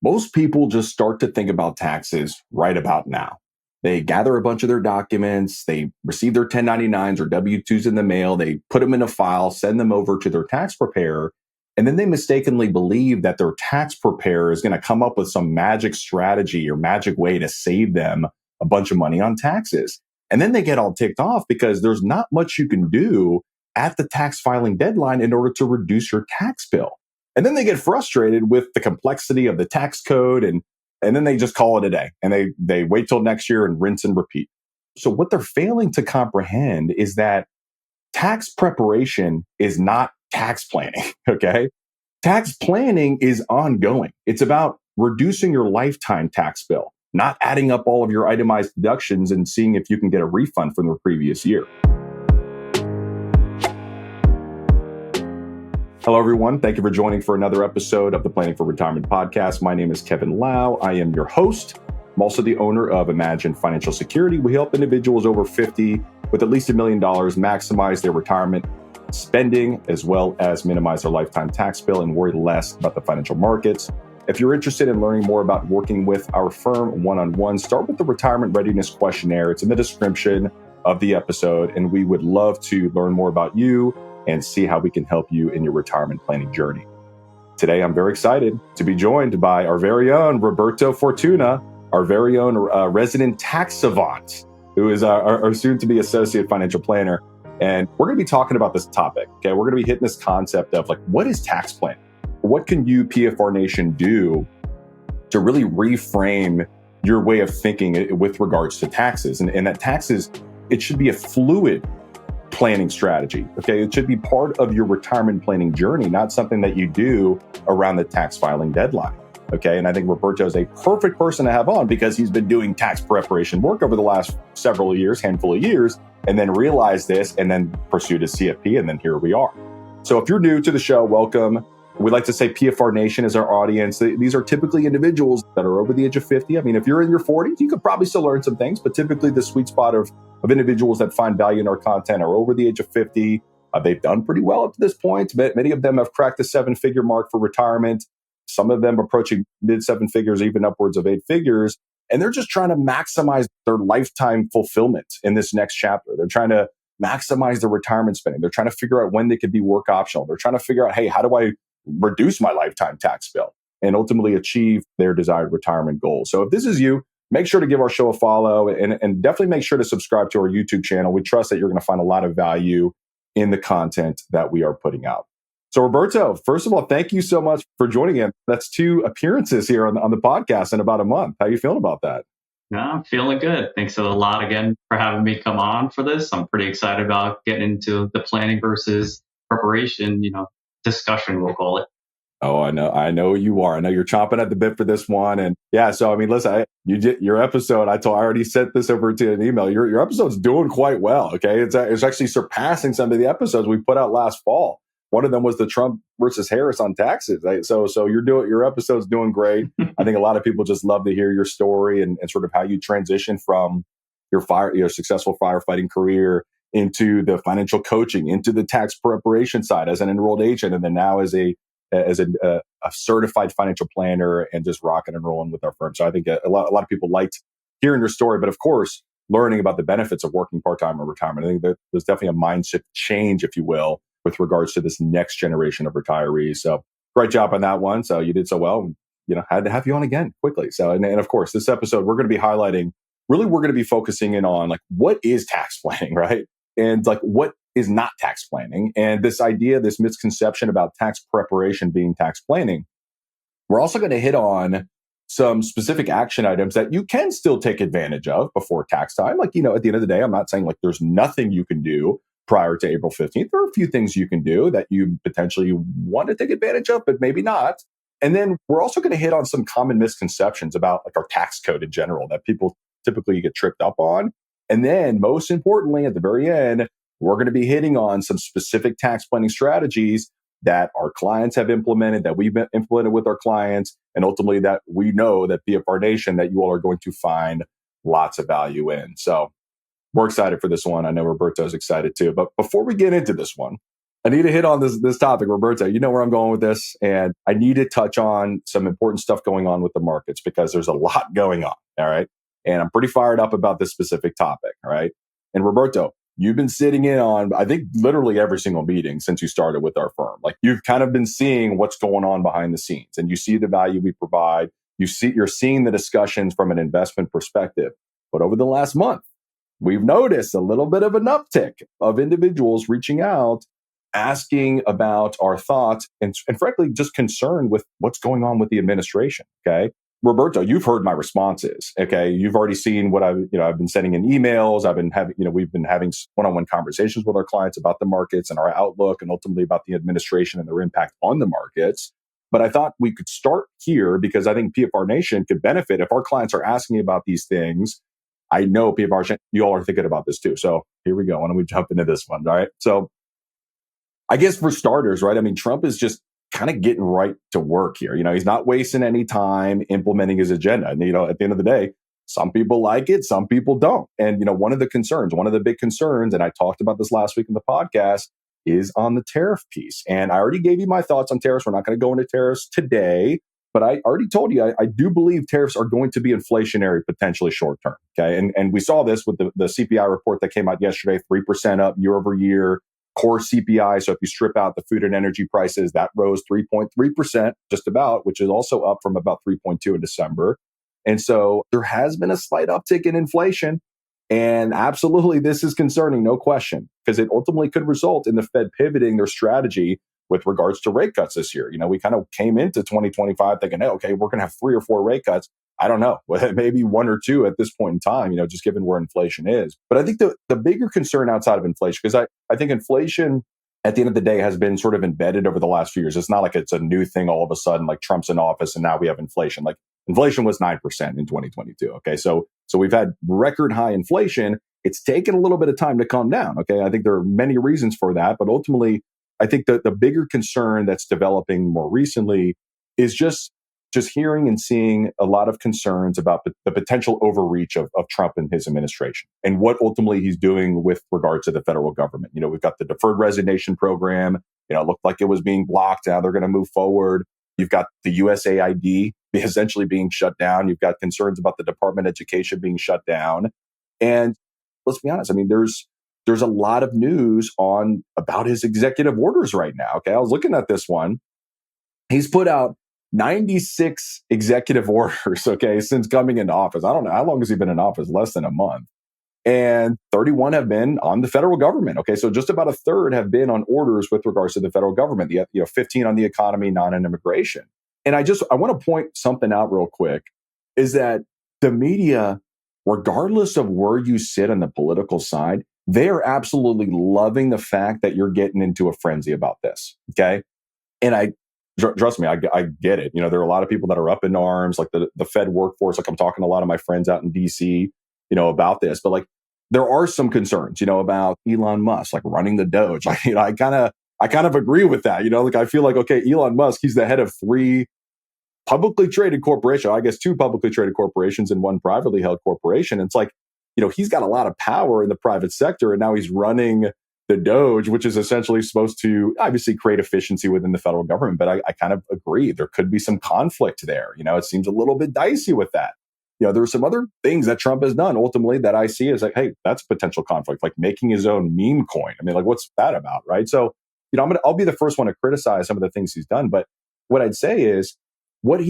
Most people just start to think about taxes right about now. They gather a bunch of their documents, they receive their 1099s or W-2s in the mail, they put them in a file, send them over to their tax preparer, and then they mistakenly believe that their tax preparer is going to come up with some magic strategy or magic way to save them a bunch of money on taxes. And then they get all ticked off because there's not much you can do at the tax filing deadline in order to reduce your tax bill. And then they get frustrated with the complexity of the tax code and then they just call it a day and they wait till next year and rinse and repeat. So what they're failing to comprehend is that tax preparation is not tax planning, okay? Tax planning is ongoing. It's about reducing your lifetime tax bill, not adding up all of your itemized deductions and seeing if you can get a refund from the previous year. Hello, everyone. Thank you for joining for another episode of the Planning for Retirement podcast. My name is Kevin Lau. I am your host. I'm also the owner of Imagine Financial Security. We help individuals over 50 with at least $1 million maximize their retirement spending, as well as minimize their lifetime tax bill and worry less about the financial markets. If you're interested in learning more about working with our firm one-on-one, start with the Retirement Readiness Questionnaire. It's in the description of the episode, and we would love to learn more about you and see how we can help you in your retirement planning journey. Today, I'm very excited to be joined by our very own Roberto Fortuna, our very own resident tax savant, who is our soon-to-be associate financial planner. And we're going to be talking about this topic. Okay, we're going to be hitting this concept of what is tax planning? What can you, PFR Nation, do to really reframe your way of thinking with regards to taxes? And that taxes, it should be a fluid planning strategy. Okay, it should be part of your retirement planning journey, not something that you do around the tax filing deadline. Okay, and I think Roberto is a perfect person to have on because he's been doing tax preparation work over the last several years, handful of years, and then realized this and then pursued a CFP, and then here we are. So if you're new to the show, welcome. We like to say PFR Nation is our audience. These are typically individuals that are over the age of 50. I mean, if you're in your 40s, you could probably still learn some things, but typically the sweet spot of individuals that find value in our content are over the age of 50. They've done pretty well up to this point. Many of them have cracked the 7-figure mark for retirement. Some of them approaching mid 7 figures, even upwards of 8 figures. And they're just trying to maximize their lifetime fulfillment in this next chapter. They're trying to maximize their retirement spending. They're trying to figure out when they could be work optional. They're trying to figure out, hey, how do I reduce my lifetime tax bill and ultimately achieve their desired retirement goals? So if this is you, make sure to give our show a follow and definitely make sure to subscribe to our YouTube channel. We trust that you're going to find a lot of value in the content that we are putting out. So Roberto, first of all, thank you so much for joining in. That's 2 appearances here on the podcast in about a month. How are you feeling about that? No, I'm feeling good. Thanks a lot again for having me come on for this. I'm pretty excited about getting into the planning versus preparation, discussion, we'll call it. Oh, I know you are. I know you're chomping at the bit for this one. And yeah, so I mean, listen, you did your episode. I already sent this over to an email. Your episode's doing quite well. Okay. It's actually surpassing some of the episodes we put out last fall. One of them was the Trump versus Harris on taxes. Right? So your episode's doing great. I think a lot of people just love to hear your story and sort of how you transition from your successful firefighting career into the financial coaching, into the tax preparation side as an enrolled agent, and then now as a certified financial planner and just rocking and rolling with our firm. So I think a lot of people liked hearing your story, but of course, learning about the benefits of working part-time or retirement. I think that there's definitely a mindset change, if you will, with regards to this next generation of retirees. So great job on that one. So you did so well, had to have you on again quickly. So, and of course, this episode, we're going to be highlighting, really, we're going to be focusing in on what is tax planning, right? And what is not tax planning, and this idea, this misconception about tax preparation being tax planning. We're also going to hit on some specific action items that you can still take advantage of before tax time. At the end of the day, I'm not saying there's nothing you can do prior to April 15th. There are a few things you can do that you potentially want to take advantage of, but maybe not. And then we're also going to hit on some common misconceptions about our tax code in general that people typically get tripped up on. And then most importantly, at the very end, we're going to be hitting on some specific tax planning strategies that our clients have implemented, that we've implemented with our clients, and ultimately that we know that PFR Nation, that you all are going to find lots of value in. So we're excited for this one. I know Roberto's excited too. But before we get into this one, I need to hit on this topic, Roberto. You know where I'm going with this, and I need to touch on some important stuff going on with the markets because there's a lot going on. All right, and I'm pretty fired up about this specific topic. All right, and Roberto, you've been sitting in on, I think, literally every single meeting since you started with our firm. Like you've kind of been seeing what's going on behind the scenes, and you see the value we provide. You're seeing the discussions from an investment perspective. But over the last month, we've noticed a little bit of an uptick of individuals reaching out, asking about our thoughts, and frankly, just concerned with what's going on with the administration. Okay. Roberto, you've heard my responses. Okay. You've already seen what I've been sending in emails. I've been having, we've been having one-on-one conversations with our clients about the markets and our outlook and ultimately about the administration and their impact on the markets. But I thought we could start here because I think PFR Nation could benefit if our clients are asking about these things. I know PFR, you all are thinking about this too. So here we go. Why don't we jump into this one? All right. So I guess for starters, right? I mean, Trump is just kind of getting right to work here. He's not wasting any time implementing his agenda. And, at the end of the day, some people like it, some people don't. And, one of the big concerns, and I talked about this last week in the podcast, is on the tariff piece. And I already gave you my thoughts on tariffs. We're not going to go into tariffs today, but I already told you, I do believe tariffs are going to be inflationary, potentially short term. Okay. And we saw this with the CPI report that came out yesterday, 3% up year over year. Core CPI, so if you strip out the food and energy prices, that rose 3.3%, just about, which is also up from about 3.2 in December. And so there has been a slight uptick in inflation. And absolutely, this is concerning, no question, because it ultimately could result in the Fed pivoting their strategy with regards to rate cuts this year. We kind of came into 2025 thinking, hey, okay, we're going to have 3 or 4 rate cuts. I don't know, maybe 1 or 2 at this point in time, just given where inflation is. But I think the bigger concern outside of inflation, because I think inflation at the end of the day has been sort of embedded over the last few years. It's not like it's a new thing all of a sudden, like Trump's in office and now we have inflation. Like inflation was 9% in 2022. Okay. So we've had record high inflation. It's taken a little bit of time to calm down. Okay. I think there are many reasons for that, but ultimately, I think the bigger concern that's developing more recently is just hearing and seeing a lot of concerns about the potential overreach of Trump and his administration and what ultimately he's doing with regard to the federal government. We've got the deferred resignation program. It looked like it was being blocked. Now they're going to move forward. You've got the USAID essentially being shut down. You've got concerns about the Department of Education being shut down. And let's be honest, I mean, there's a lot of news about his executive orders right now. Okay. I was looking at this one. He's put out 96 executive orders, okay, since coming into office. I don't know. How long has he been in office? Less than a month. And 31 have been on the federal government. Okay. So just about a third have been on orders with regards to the federal government. 15 on the economy, 9 on immigration. And I want to point something out real quick is that the media, regardless of where you sit on the political side, they are absolutely loving the fact that you're getting into a frenzy about this. Okay. And trust me, I get it. There are a lot of people that are up in arms, like the Fed workforce. Like I'm talking to a lot of my friends out in DC, about this, but like there are some concerns, about Elon Musk, like running the Doge. Like, I kind of agree with that. Like I feel like, okay, Elon Musk, he's the head of 3 publicly traded corporations, I guess 2 publicly traded corporations and 1 privately held corporation. It's like, he's got a lot of power in the private sector and now he's running the Doge, which is essentially supposed to obviously create efficiency within the federal government. But I kind of agree. There could be some conflict there. It seems a little bit dicey with that. There are some other things that Trump has done ultimately that I see as like, hey, that's potential conflict, like making his own meme coin. I mean, like, what's that about? Right. So, I'll be the first one to criticize some of the things he's done. But what I'd say is what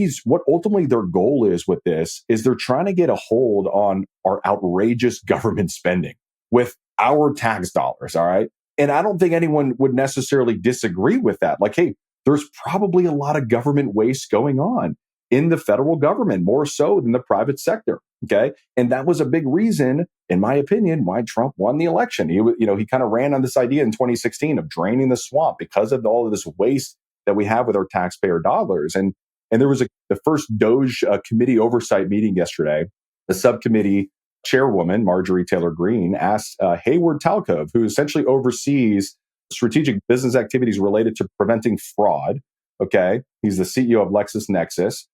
ultimately their goal is with this is they're trying to get a hold on our outrageous government spending with our tax dollars. All right. And I don't think anyone would necessarily disagree with that. Like, hey, there's probably a lot of government waste going on in the federal government, more so than the private sector. Okay. And that was a big reason, in my opinion, why Trump won the election. He kind of ran on this idea in 2016 of draining the swamp because of all of this waste that we have with our taxpayer dollars. And there was the first Doge committee oversight meeting yesterday. The subcommittee chairwoman, Marjorie Taylor Greene, asked Hayward Talcove, who essentially oversees strategic business activities related to preventing fraud. Okay. He's the CEO of LexisNexis.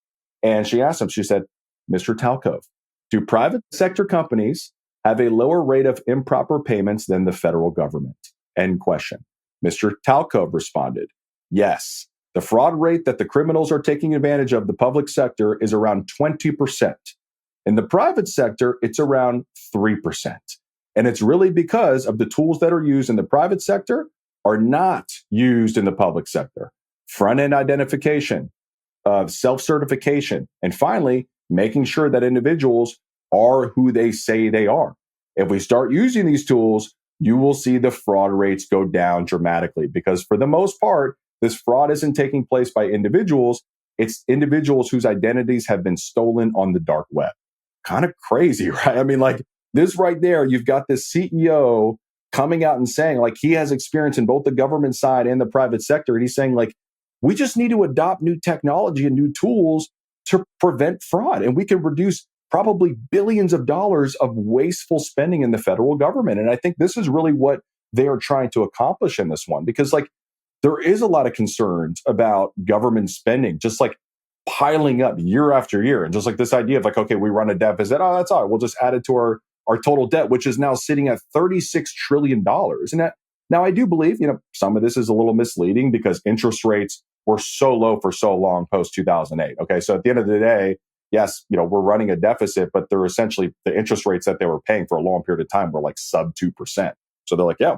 And she asked him, she said, Mr. Talcove, do private sector companies have a lower rate of improper payments than the federal government? End question. Mr. Talcove responded, yes, the fraud rate that the criminals are taking advantage of the public sector is around 20%. In the private sector, it's around 3%. And it's really because of the tools that are used in the private sector are not used in the public sector. Front end identification, self certification, and finally, making sure that individuals are who they say they are. If we start using these tools, you will see the fraud rates go down dramatically because, for the most part, this fraud isn't taking place by individuals. It's individuals whose identities have been stolen on the dark web. Kind of crazy, right? I mean, like this right there, you've got this CEO coming out and saying, like, he has experience in both the government side and the private sector. And he's saying, like, we just need to adopt new technology and new tools to prevent fraud. And we can reduce probably billions of dollars of wasteful spending in the federal government. And I think this is really what they are trying to accomplish in this one, because like there is a lot of concerns about government spending, just like piling up year after year. And just like this idea of like, okay, we run a deficit. Oh, that's all right. We'll just add it to our total debt, which is now sitting at $36 trillion. And that, now I do believe, some of this is a little misleading because interest rates were so low for so long post 2008. Okay. So at the end of the day, yes, we're running a deficit, but they're essentially the interest rates that they were paying for a long period of time were like sub 2%. So they're like, yeah,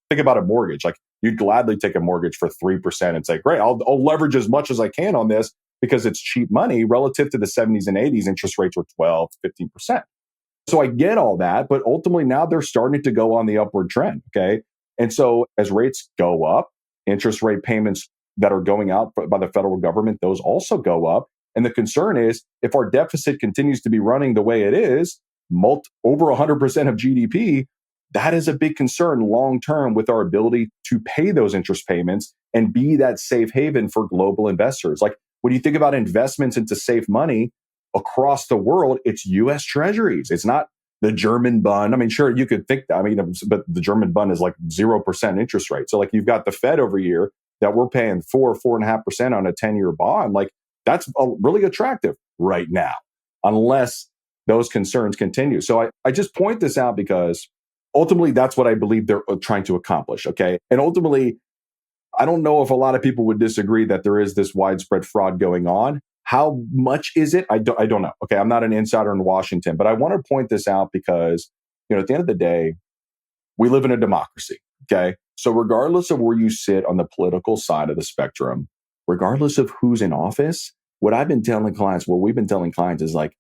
think about a mortgage. Like you'd gladly take a mortgage for 3% and say, great, I'll leverage as much as I can on this because it's cheap money relative to the 70s and 80s. Interest rates were 12, 15%. So I get all that, but ultimately now they're starting to go on the upward trend. Okay. And so as rates go up, interest rate payments that are going out by the federal government, those also go up. And the concern is if our deficit continues to be running the way it is, over 100% of GDP, that is a big concern long term with our ability to pay those interest payments and be that safe haven for global investors. Like when you think about investments into safe money across the world, it's US treasuries. It's not the German bund. I mean, sure, you could think that. I mean, but the German bund is like 0% interest rate. So like you've got the Fed over here that we're paying 4.5% on a 10-year bond. Like that's really attractive right now, unless those concerns continue. So I just point this out because ultimately that's what I believe they're trying to accomplish. Okay. And ultimately, I don't know if a lot of people would disagree that there is this widespread fraud going on. How much is it? I don't know. Okay. I'm not an insider in Washington, but I want to point this out because, at the end of the day, we live in a democracy. Okay. So regardless of where you sit on the political side of the spectrum, regardless of who's in office, what we've been telling clients is like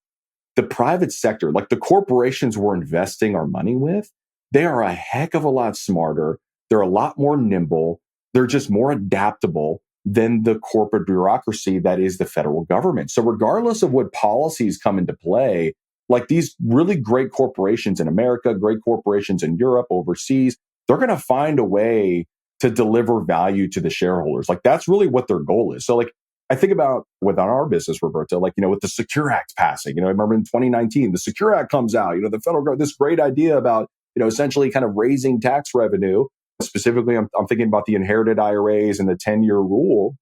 the private sector, like the corporations we're investing our money with, they are a heck of a lot smarter. They're a lot more nimble. They're just more adaptable than the corporate bureaucracy that is the federal government. So regardless of what policies come into play, like these really great corporations in America, great corporations in Europe, overseas, they're going to find a way to deliver value to the shareholders. Like that's really what their goal is. So like I think about within our business, Roberto, like, with the Secure Act passing, I remember in 2019, the Secure Act comes out, the federal government, this great idea about, essentially kind of raising tax revenue. Specifically, I'm thinking about the inherited IRAs and the 10-year rule.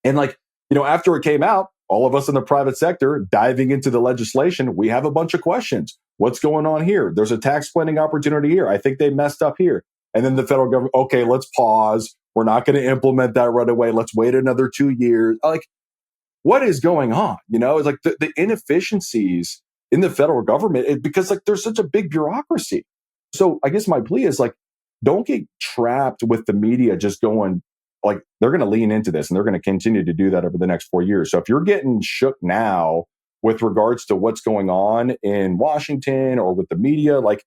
And like, after it came out, all of us in the private sector diving into the legislation, we have a bunch of questions. What's going on here? There's a tax planning opportunity here. I think they messed up here. And then the federal government, okay, let's pause. We're not going to implement that right away. Let's wait another 2 years. Like, what is going on? It's like the inefficiencies in the federal government because like there's such a big bureaucracy. So I guess my plea is like, don't get trapped with the media just going like they're going to lean into this and they're going to continue to do that over the next 4 years. So if you're getting shook now with regards to what's going on in Washington or with the media, like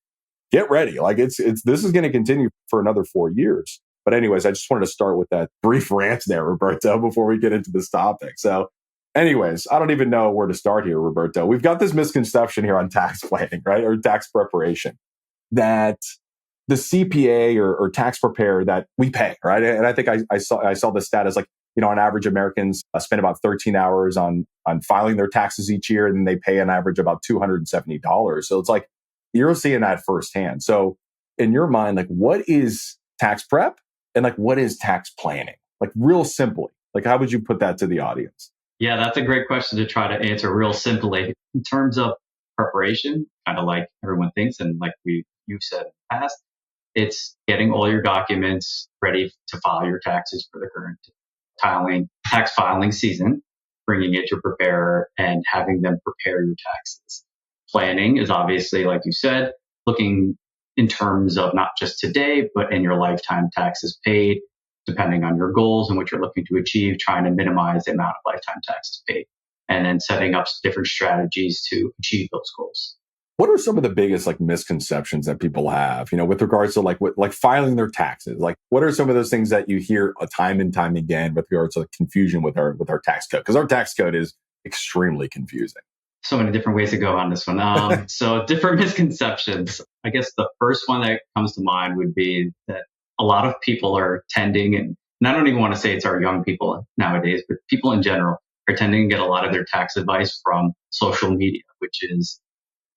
get ready. Like this is going to continue for another 4 years. But anyways, I just wanted to start with that brief rant there, Roberto, before we get into this topic. So anyways, I don't even know where to start here, Roberto. We've got this misconception here on tax planning, right? Or tax preparation that the CPA or tax preparer that we pay, right? And I think I saw the stat as like, on average, Americans spend about 13 hours on filing their taxes each year, and then they pay on average about $270. So it's like, you're seeing that firsthand. So in your mind, like what is tax prep and like what is tax planning? Like real simply, like how would you put that to the audience? Yeah, that's a great question to try to answer real simply. In terms of preparation, kind of like everyone thinks, and like you've said in the past, It's getting all your documents ready to file your taxes for the current tax filing season, bringing it to a preparer and having them prepare your taxes. Planning is obviously, like you said, looking in terms of not just today, but in your lifetime taxes paid, depending on your goals and what you're looking to achieve, trying to minimize the amount of lifetime taxes paid, and then setting up different strategies to achieve those goals. What are some of the biggest misconceptions that people have, with regards to like filing their taxes? Like, what are some of those things that you hear time and time again with regards to confusion with our tax code? Because our tax code is extremely confusing. So many different ways to go on this one. So different misconceptions. I guess the first one that comes to mind would be that a lot of people are tending, and I don't even want to say it's our young people nowadays, but people in general are tending to get a lot of their tax advice from social media, which is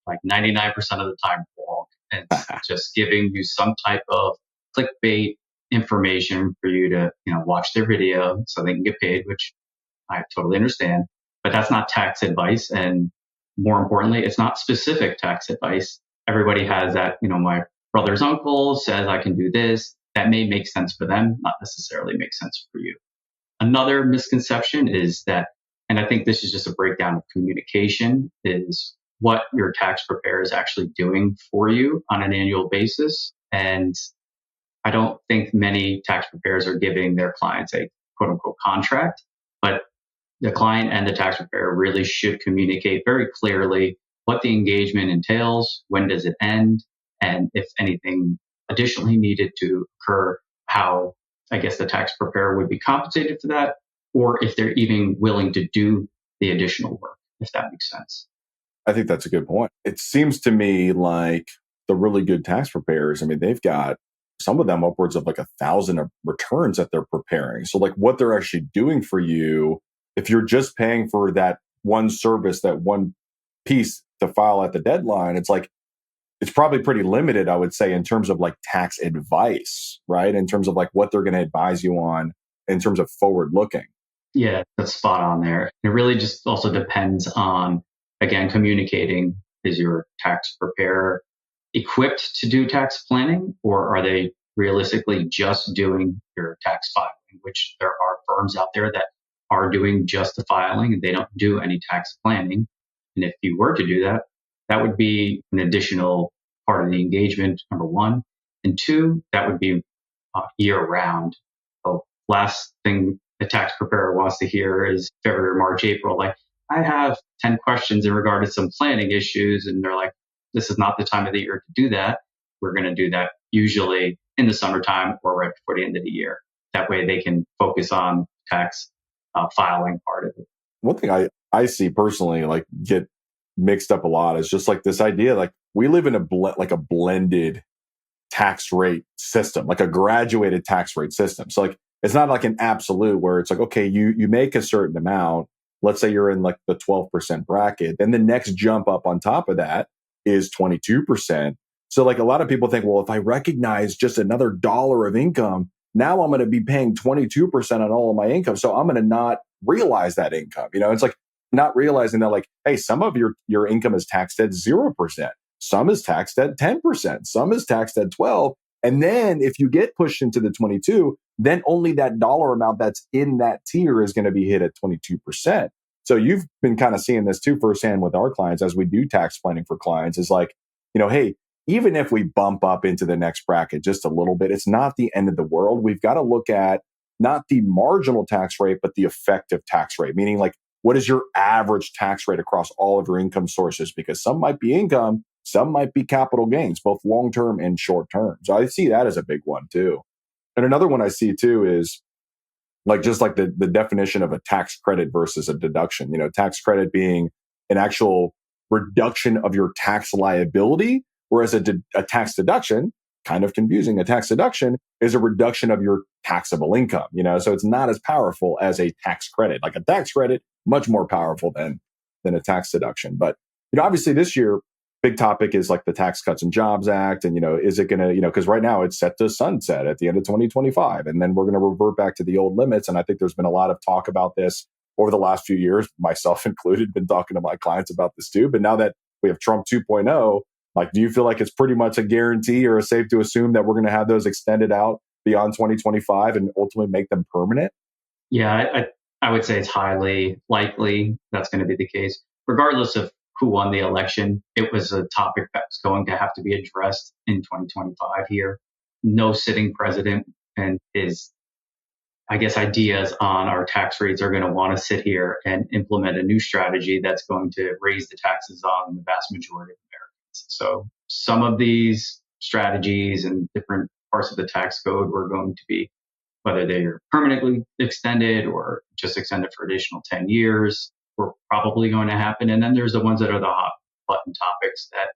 like 99% of the time wrong. And it's just giving you some type of clickbait information for you to, watch their video so they can get paid, which I totally understand. But that's not tax advice. And more importantly, it's not specific tax advice. Everybody has that, my brother's uncle says I can do this. That may make sense for them, not necessarily make sense for you. Another misconception is that, and I think this is just a breakdown of communication, is what your tax preparer is actually doing for you on an annual basis. And I don't think many tax preparers are giving their clients a quote unquote contract, but the client and the tax preparer really should communicate very clearly what the engagement entails, when does it end, and if anything additionally needed to occur, how I guess the tax preparer would be compensated for that, or if they're even willing to do the additional work, if that makes sense. I think that's a good point. It seems to me like the really good tax preparers, they've got some of them upwards of 1,000 returns that they're preparing. So what they're actually doing for you, if you're just paying for that one service, that one piece to file at the deadline, it's probably pretty limited, I would say, in terms of tax advice, right? In terms of what they're going to advise you on in terms of forward looking. Yeah, that's spot on there. It really just also depends on, again, communicating. Is your tax preparer equipped to do tax planning, or are they realistically just doing your tax filing, which there are firms out there that are doing just the filing and they don't do any tax planning. And if you were to do that, that would be an additional part of the engagement, number one. And two, that would be year round. The last thing the tax preparer wants to hear is February, March, April. I have 10 questions in regard to some planning issues. And they're like, this is not the time of the year to do that. We're going to do that usually in the summertime or right before the end of the year. That way they can focus on tax filing part of it. One thing I see personally get mixed up a lot is just this idea, we live in a blended tax rate system, a graduated tax rate system. So it's not an absolute where it's okay, you make a certain amount. Let's say you're in the 12% bracket. Then the next jump up on top of that is 22%. So a lot of people think, well, if I recognize just another dollar of income, now I'm going to be paying 22% on all of my income. So I'm going to not realize that income. It's not realizing that hey, some of your income is taxed at 0%. Some is taxed at 10%. Some is taxed at 12%. And then if you get pushed into the 22, then only that dollar amount that's in that tier is going to be hit at 22%. So you've been kind of seeing this too firsthand with our clients as we do tax planning for clients is hey, even if we bump up into the next bracket just a little bit, it's not the end of the world. We've got to look at not the marginal tax rate, but the effective tax rate, meaning what is your average tax rate across all of your income sources? Because some might be income, some might be capital gains, both long-term and short-term. So I see that as a big one too. And another one I see too is the definition of a tax credit versus a deduction. Tax credit being an actual reduction of your tax liability, whereas a tax deduction, kind of confusing, a tax deduction is a reduction of your taxable income. So it's not as powerful as a tax credit. A tax credit, much more powerful than a tax deduction. But obviously this year, big topic is the Tax Cuts and Jobs Act. And, is it going to, because right now it's set to sunset at the end of 2025. And then we're going to revert back to the old limits. And I think there's been a lot of talk about this over the last few years, myself included, been talking to my clients about this too. But now that we have Trump 2.0, Like, do you feel like it's pretty much a guarantee or safe to assume that we're going to have those extended out beyond 2025 and ultimately make them permanent? Yeah, I would say it's highly likely that's going to be the case. Regardless of who won the election, it was a topic that was going to have to be addressed in 2025 here. No sitting president and his, I guess, ideas on our tax rates are going to want to sit here and implement a new strategy that's going to raise the taxes on the vast majority of Americans. So some of these strategies and different parts of the tax code were going to be, whether they're permanently extended or just extended for additional 10 years, were probably going to happen. And then there's the ones that are the hot button topics that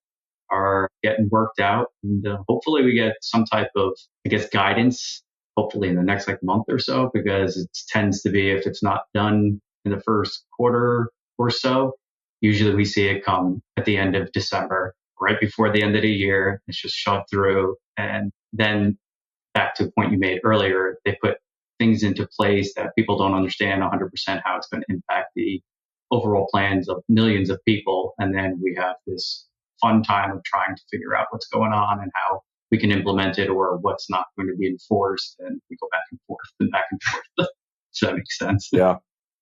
are getting worked out. And hopefully we get some type of, I guess, guidance, hopefully in the next month or so, because it tends to be, if it's not done in the first quarter or so, usually we see it come at the end of December, right before the end of the year. It's just shoved through. And then back to a point you made earlier, they put things into place that people don't understand 100% how it's going to impact the overall plans of millions of people. And then we have this fun time of trying to figure out what's going on and how we can implement it or what's not going to be enforced. And we go back and forth and back and forth. Does that make sense? Yeah.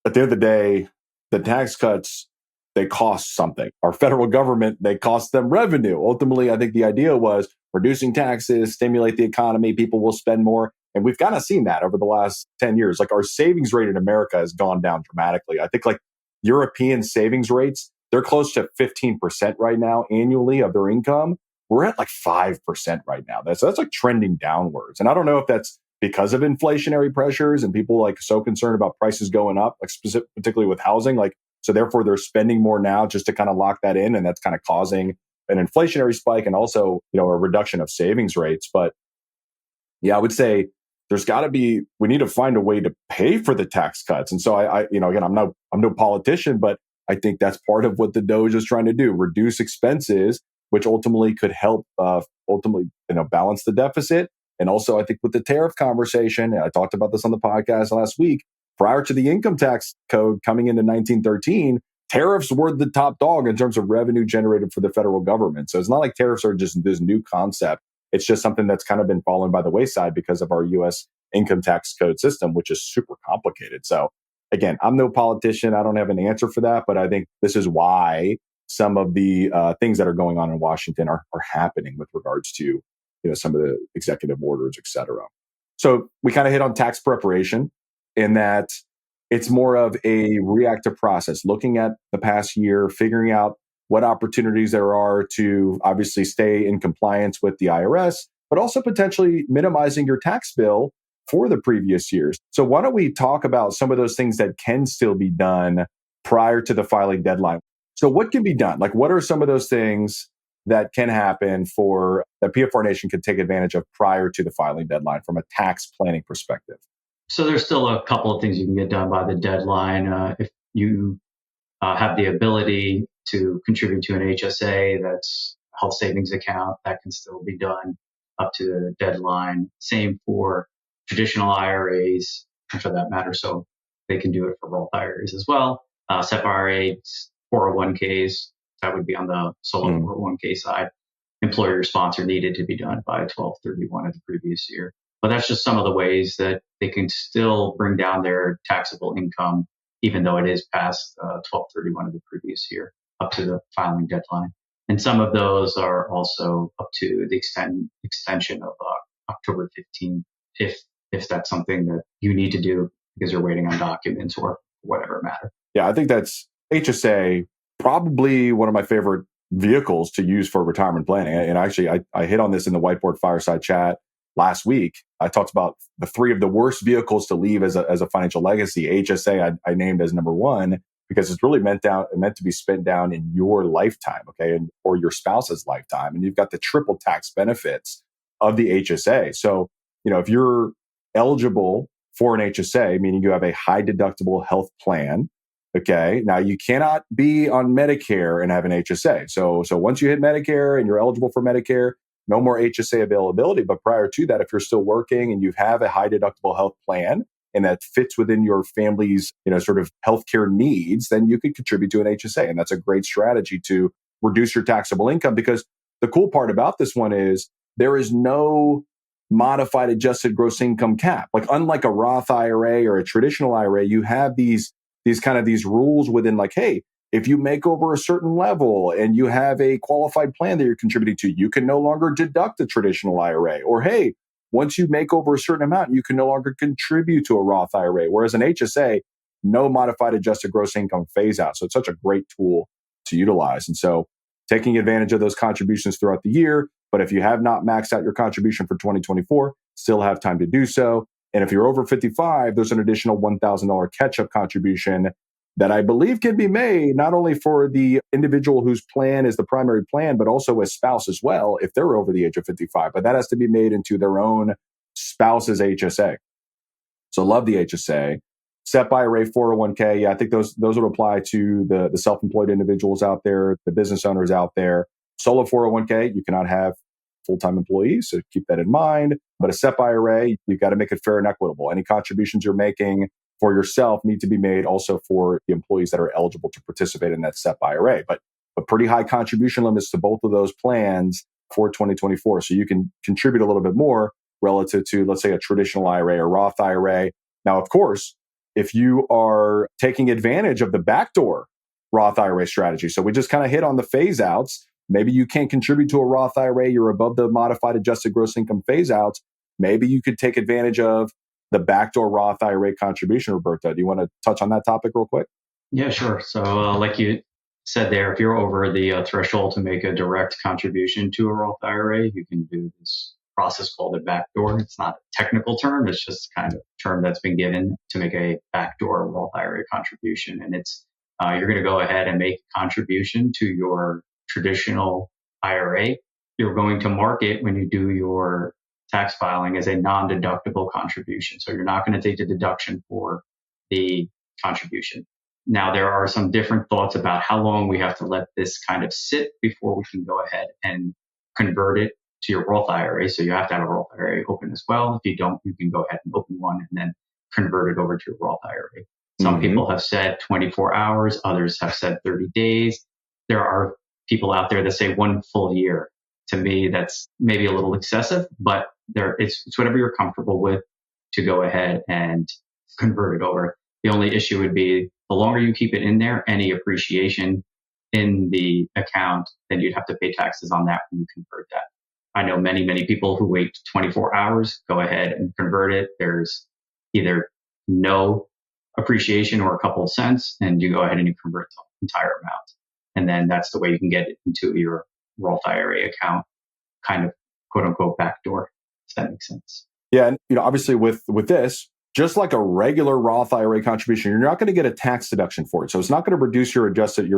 At the end of the day, the tax cuts, they cost something. Our federal government, they cost them revenue. Ultimately, I think the idea was reducing taxes, stimulate the economy, people will spend more. And we've kind of seen that over the last 10 years. Like, our savings rate in America has gone down dramatically. I think like European savings rates, they're close to 15% right now annually of their income. We're at like 5% right now. That's like trending downwards. And I don't know if that's because of inflationary pressures and people like so concerned about prices going up, like particularly with housing. Like, so therefore they're spending more now just to kind of lock that in. And that's kind of causing an inflationary spike and also, a reduction of savings rates. But yeah, I would say there's got to be, we need to find a way to pay for the tax cuts. And so again, I'm no politician, but I think that's part of what the Doge is trying to do, reduce expenses, which ultimately could help balance the deficit. And also, I think with the tariff conversation, and I talked about this on the podcast last week, prior to the income tax code coming into 1913, tariffs were the top dog in terms of revenue generated for the federal government. So it's not like tariffs are just this new concept. It's just something that's kind of been fallen by the wayside because of our U.S. income tax code system, which is super complicated. So again, I'm no politician. I don't have an answer for that, but I think this is why some of the things that are going on in Washington are happening with regards to some of the executive orders, et cetera. So we kind of hit on tax preparation in that it's more of a reactive process, looking at the past year, figuring out what opportunities there are to obviously stay in compliance with the IRS, but also potentially minimizing your tax bill for the previous years. So why don't we talk about some of those things that can still be done prior to the filing deadline? So what can be done? Like, what are some of those things that can happen for that PFR Nation could take advantage of prior to the filing deadline from a tax planning perspective? So there's still a couple of things you can get done by the deadline. If you have the ability to contribute to an HSA, that's a health savings account, that can still be done up to the deadline. Same for traditional IRAs, for that matter. So they can do it for Roth IRAs as well. SEP IRAs, 401ks, that would be on the solo 401k side. Employer sponsor needed to be done by 12/31 of the previous year. But that's just some of the ways that they can still bring down their taxable income, even though it is past 12/31 of the previous year, up to the filing deadline. And some of those are also up to the extension of October 15th, if that's something that you need to do because you're waiting on documents or whatever matter. Yeah, I think that's HSA, probably one of my favorite vehicles to use for retirement planning. And actually, I hit on this in the Whiteboard Fireside Chat last week. I talked about the 3 of the worst vehicles to leave as a financial legacy. HSA I named as number 1 because it's really meant to be spent down in your lifetime, okay, or your spouse's lifetime, and you've got the triple tax benefits of the HSA. So if you're eligible for an HSA, meaning you have a high deductible health plan. Okay. Now you cannot be on Medicare and have an HSA. So once you hit Medicare and you're eligible for Medicare, no more HSA availability. But prior to that, if you're still working and you have a high deductible health plan and that fits within your family's, sort of healthcare needs, then you could contribute to an HSA. And that's a great strategy to reduce your taxable income because the cool part about this one is there is no modified adjusted gross income cap. Like unlike a Roth IRA or a traditional IRA, you have these rules within like, hey, if you make over a certain level and you have a qualified plan that you're contributing to, you can no longer deduct a traditional IRA. Or hey, once you make over a certain amount, you can no longer contribute to a Roth IRA. Whereas an HSA, no modified adjusted gross income phase out. So it's such a great tool to utilize. And so taking advantage of those contributions throughout the year. But if you have not maxed out your contribution for 2024, still have time to do so. And if you're over 55, there's an additional $1,000 catch-up contribution that I believe can be made not only for the individual whose plan is the primary plan, but also a spouse as well, if they're over the age of 55. But that has to be made into their own spouse's HSA. So love the HSA. SEP IRA, 401k. Yeah, I think those would apply to the self-employed individuals out there, the business owners out there. Solo 401k, you cannot have full-time employees, so keep that in mind. But a SEP IRA, you've got to make it fair and equitable. Any contributions you're making for yourself need to be made also for the employees that are eligible to participate in that SEP IRA. But pretty high contribution limits to both of those plans for 2024. So you can contribute a little bit more relative to, let's say, a traditional IRA or Roth IRA. Now, of course, if you are taking advantage of the backdoor Roth IRA strategy, so we just kind of hit on the phase outs. Maybe you can't contribute to a Roth IRA. You're above the modified adjusted gross income phase outs. Maybe you could take advantage of the backdoor Roth IRA contribution. Roberto, do you want to touch on that topic real quick? Yeah, sure. So like you said there, if you're over the threshold to make a direct contribution to a Roth IRA, you can do this process called a backdoor. It's not a technical term. It's just kind of a term that's been given to make a backdoor Roth IRA contribution. And it's you're going to go ahead and make a contribution to your traditional IRA. You're going to mark it when you do your tax filing as a non-deductible contribution. So you're not going to take the deduction for the contribution. Now, there are some different thoughts about how long we have to let this kind of sit before we can go ahead and convert it to your Roth IRA. So you have to have a Roth IRA open as well. If you don't, you can go ahead and open one and then convert it over to your Roth IRA. Some people have said 24 hours. Others have said 30 days. There are people out there that say 1 full year. To me, that's maybe a little excessive, but it's whatever you're comfortable with to go ahead and convert it over. The only issue would be the longer you keep it in there, any appreciation in the account, then you'd have to pay taxes on that when you convert that. I know many, many people who wait 24 hours, go ahead and convert it. There's either no appreciation or a couple of cents, and you go ahead and you convert the entire amount. And then that's the way you can get it into your Roth IRA account, kind of quote unquote backdoor, if that makes sense. Yeah. And obviously with this, just like a regular Roth IRA contribution, you're not going to get a tax deduction for it. So it's not going to reduce your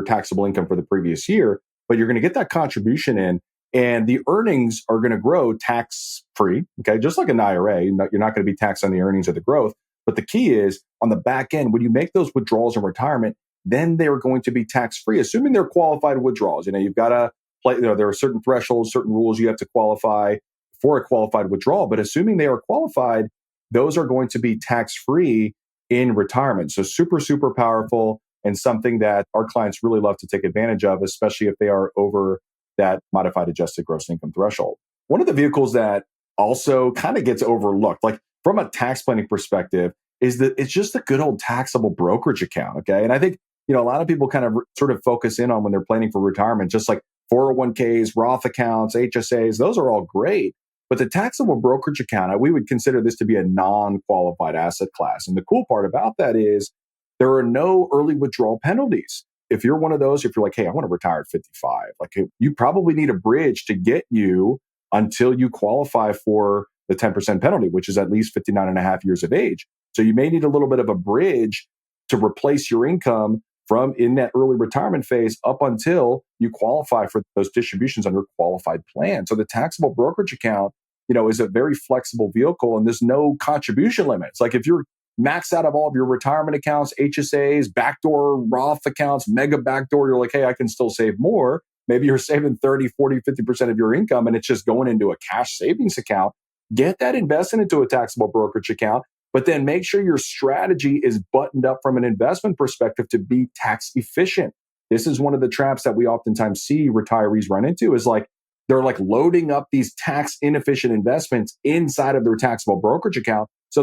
taxable income for the previous year, but you're going to get that contribution in, and the earnings are going to grow tax free. Okay. Just like an IRA, you're not going to be taxed on the earnings or the growth. But the key is on the back end, when you make those withdrawals in retirement, then they're going to be tax free, assuming they're qualified withdrawals. You've got to play, there are certain thresholds, certain rules you have to qualify for a qualified withdrawal. But assuming they are qualified, those are going to be tax-free in retirement. So super, super powerful, and something that our clients really love to take advantage of, especially if they are over that modified adjusted gross income threshold. One of the vehicles that also kind of gets overlooked, like from a tax planning perspective, is that it's just a good old taxable brokerage account. Okay. And I think, a lot of people kind of sort of focus in on when they're planning for retirement, just like 401ks, Roth accounts, HSAs, those are all great. But the taxable brokerage account, we would consider this to be a non-qualified asset class. And the cool part about that is there are no early withdrawal penalties. If you're one of those, if you're like, hey, I want to retire at 55, like you probably need a bridge to get you until you qualify for the 10% penalty, which is at least 59 and a half years of age. So you may need a little bit of a bridge to replace your income from in that early retirement phase up until you qualify for those distributions under a qualified plan. So the taxable brokerage account, is a very flexible vehicle, and there's no contribution limits. Like if you're maxed out of all of your retirement accounts, HSAs, backdoor Roth accounts, mega backdoor, you're like, hey, I can still save more. Maybe you're saving 30, 40, 50% of your income, and it's just going into a cash savings account. Get that invested into a taxable brokerage account, but then make sure your strategy is buttoned up from an investment perspective to be tax efficient. This is one of the traps that we oftentimes see retirees run into, is like, they're like loading up these tax inefficient investments inside of their taxable brokerage account. So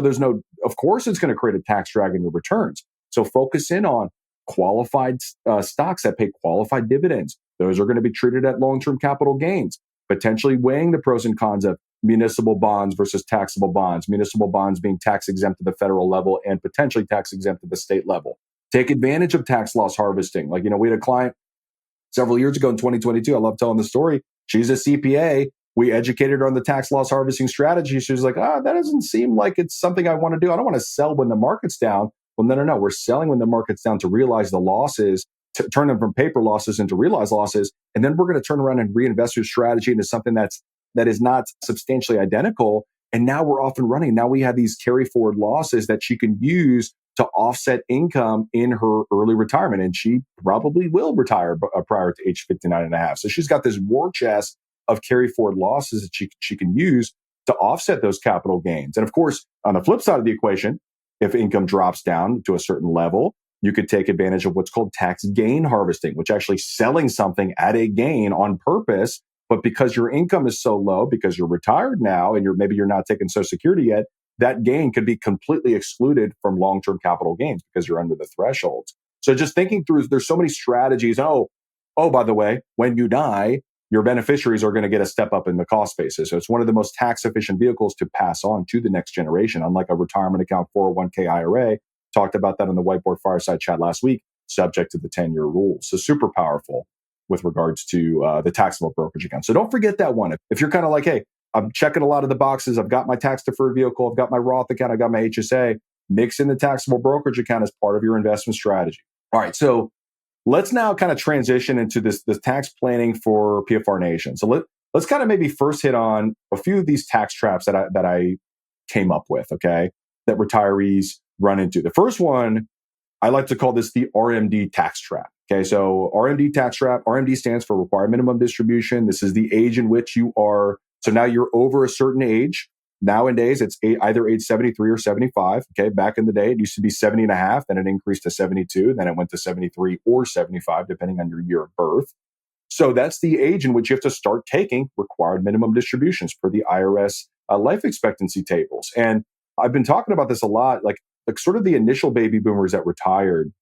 of course, it's going to create a tax drag in your returns. So focus in on qualified stocks that pay qualified dividends. Those are going to be treated at long-term capital gains, potentially weighing the pros and cons of municipal bonds versus taxable bonds, municipal bonds being tax exempt at the federal level and potentially tax exempt at the state level. Take advantage of tax loss harvesting. Like, we had a client several years ago in 2022. I love telling the story. She's a CPA. We educated her on the tax loss harvesting strategy. She was like, that doesn't seem like it's something I want to do. I don't want to sell when the market's down. Well, no. We're selling when the market's down to realize the losses, to turn them from paper losses into realized losses. And then we're going to turn around and reinvest your strategy into something that is not substantially identical. And now we're off and running. Now we have these carry forward losses that she can use to offset income in her early retirement. And she probably will retire prior to age 59 and a half. So she's got this war chest of carry forward losses that she can use to offset those capital gains. And of course, on the flip side of the equation, if income drops down to a certain level, you could take advantage of what's called tax gain harvesting, which actually selling something at a gain on purpose. But because your income is so low, because you're retired now and maybe you're not taking Social Security yet, that gain could be completely excluded from long-term capital gains because you're under the thresholds. So just thinking through, there's so many strategies. Oh, by the way, when you die, your beneficiaries are going to get a step up in the cost basis. So it's one of the most tax efficient vehicles to pass on to the next generation, unlike a retirement account 401k IRA. Talked about that on the Whiteboard Fireside Chat last week, subject to the 10-year rule. So super powerful with regards to the taxable brokerage account. So don't forget that one. If you're kind of like, hey, I'm checking a lot of the boxes. I've got my tax deferred vehicle. I've got my Roth account. I've got my HSA. Mix in the taxable brokerage account as part of your investment strategy. All right. So let's now kind of transition into this tax planning for PFR Nation. So let's kind of maybe first hit on a few of these tax traps that I came up with, okay, that retirees run into. The first one, I like to call this the RMD tax trap. Okay, so RMD tax trap, RMD stands for required minimum distribution. This is the age in which you are. So now you're over a certain age. Nowadays, it's either age 73 or 75. Okay, back in the day, it used to be 70 and a half, then it increased to 72, then it went to 73 or 75, depending on your year of birth. So that's the age in which you have to start taking required minimum distributions per the IRS life expectancy tables. And I've been talking about this a lot, like sort of the initial baby boomers that retired,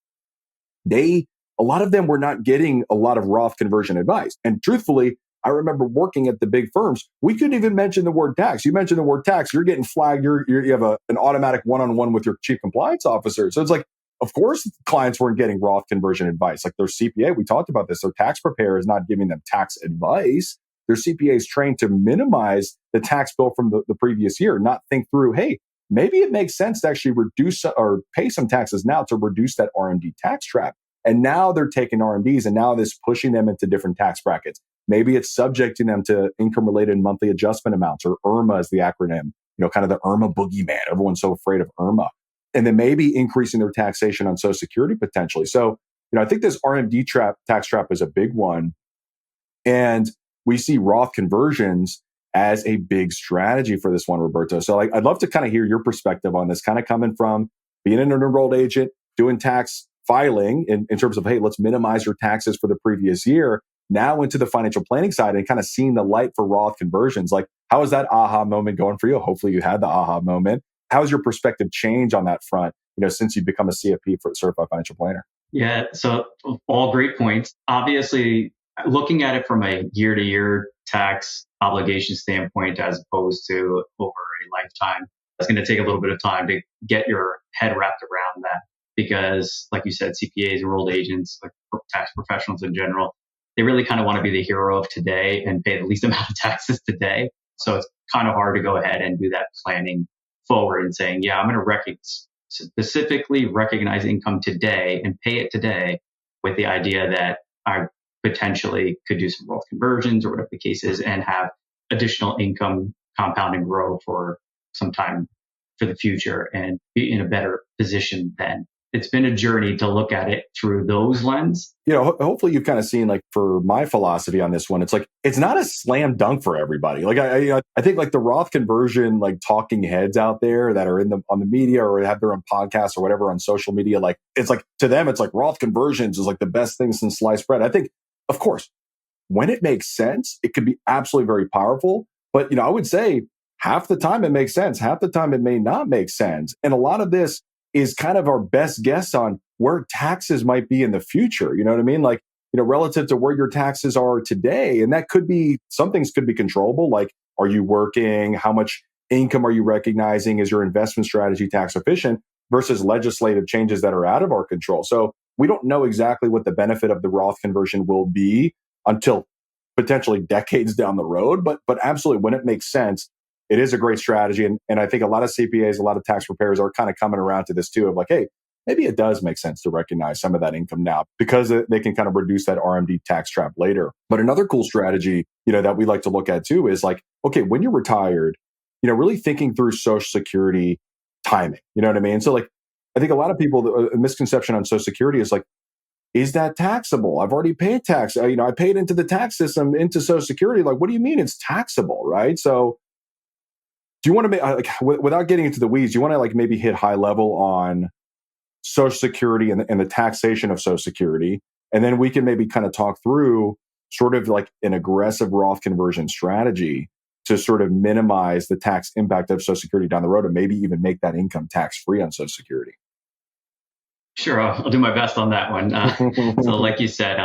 a lot of them were not getting a lot of Roth conversion advice. And truthfully, I remember working at the big firms. We couldn't even mention the word tax. You mention the word tax, you're getting flagged. You have an automatic one-on-one with your chief compliance officer. So it's like, of course, clients weren't getting Roth conversion advice. Like their CPA, we talked about this. Their tax preparer is not giving them tax advice. Their CPA is trained to minimize the tax bill from the previous year, not think through, hey, maybe it makes sense to actually reduce or pay some taxes now to reduce that RMD tax trap. And now they're taking RMDs and now this pushing them into different tax brackets. Maybe it's subjecting them to income-related monthly adjustment amounts, or IRMA is the acronym, kind of the IRMA boogeyman. Everyone's so afraid of IRMA. And then maybe increasing their taxation on Social Security potentially. So, I think this RMD tax trap is a big one. And we see Roth conversions as a big strategy for this one, Roberto. So I'd love to kind of hear your perspective on this, kind of coming from being an enrolled agent, doing tax filing in terms of, hey, let's minimize your taxes for the previous year, now into the financial planning side and kind of seeing the light for Roth conversions. Like, how is that aha moment going for you? Hopefully you had the aha moment. How has your perspective changed on that front, since you've become a CFP for certified financial planner? Yeah, so all great points. Obviously, looking at it from a year-to-year tax obligation standpoint as opposed to over a lifetime, it's going to take a little bit of time to get your head wrapped around that because, like you said, CPAs, enrolled agents, like tax professionals in general, they really kind of want to be the hero of today and pay the least amount of taxes today. So it's kind of hard to go ahead and do that planning forward and saying, yeah, I'm going to specifically recognize income today and pay it today with the idea that I potentially could do some Roth conversions or whatever the case is and have additional income compound and grow for some time for the future and be in a better position then. It's been a journey to look at it through those lens. Hopefully you've kind of seen, like, for my philosophy on this one, it's like, it's not a slam dunk for everybody. Like I think like the Roth conversion, like talking heads out there that are on the media or have their own podcasts or whatever on social media, like, it's like to them, it's like Roth conversions is like the best thing since sliced bread. I think, of course, when it makes sense, it could be absolutely very powerful. But, I would say half the time it makes sense, half the time it may not make sense. And a lot of this is kind of our best guess on where taxes might be in the future. You know what I mean? Like, relative to where your taxes are today. And that could be, some things could be controllable. Like, are you working? How much income are you recognizing? Is your investment strategy tax efficient versus legislative changes that are out of our control? So we don't know exactly what the benefit of the Roth conversion will be until potentially decades down the road. But absolutely, when it makes sense, it is a great strategy. And I think a lot of CPAs, a lot of tax preparers are kind of coming around to this too of like, hey, maybe it does make sense to recognize some of that income now because they can kind of reduce that RMD tax trap later. But another cool strategy, that we like to look at too is like, okay, when you're retired, really thinking through Social Security timing. You know what I mean? So like, I think a lot of people, a misconception on Social Security is like, is that taxable? I've already paid tax. I paid into the tax system, into Social Security. Like, what do you mean it's taxable, right? So do you want to make, like, without getting into the weeds, do you want to like maybe hit high level on Social Security and the taxation of Social Security? And then we can maybe kind of talk through sort of like an aggressive Roth conversion strategy to sort of minimize the tax impact of Social Security down the road and maybe even make that income tax free on Social Security. Sure, I'll do my best on that one. So like you said,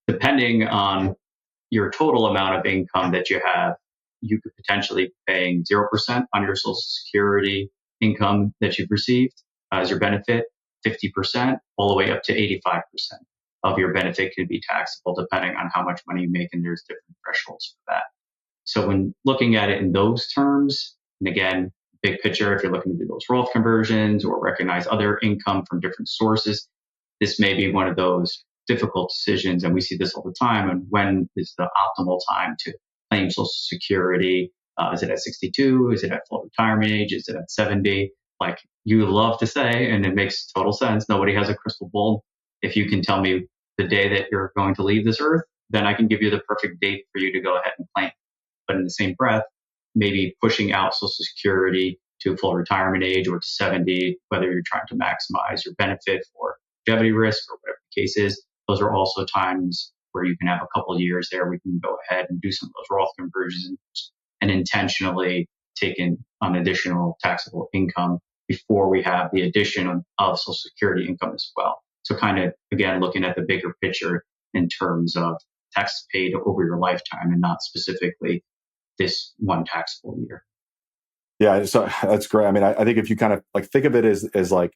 depending on your total amount of income that you have, you could potentially be paying 0% on your Social Security income that you've received as your benefit, 50%, all the way up to 85% of your benefit could be taxable depending on how much money you make, and there's different thresholds for that. So when looking at it in those terms, and again, big picture, if you're looking to do those Roth conversions or recognize other income from different sources, this may be one of those difficult decisions. And we see this all the time. And when is the optimal time to claim Social Security? Is it at 62? Is it at full retirement age? Is it at 70? Like you love to say, and it makes total sense, nobody has a crystal ball. If you can tell me the day that you're going to leave this earth, then I can give you the perfect date for you to go ahead and claim. But in the same breath, maybe pushing out Social Security to full retirement age or to 70, whether you're trying to maximize your benefit for longevity risk or whatever the case is, those are also times where you can have a couple of years there. We can go ahead and do some of those Roth conversions and intentionally take in an additional taxable income before we have the addition of Social Security income as well. So kind of, again, looking at the bigger picture in terms of taxes paid over your lifetime and not specifically this one taxable year. Yeah, so that's great. I mean, I think if you kind of like think of it as like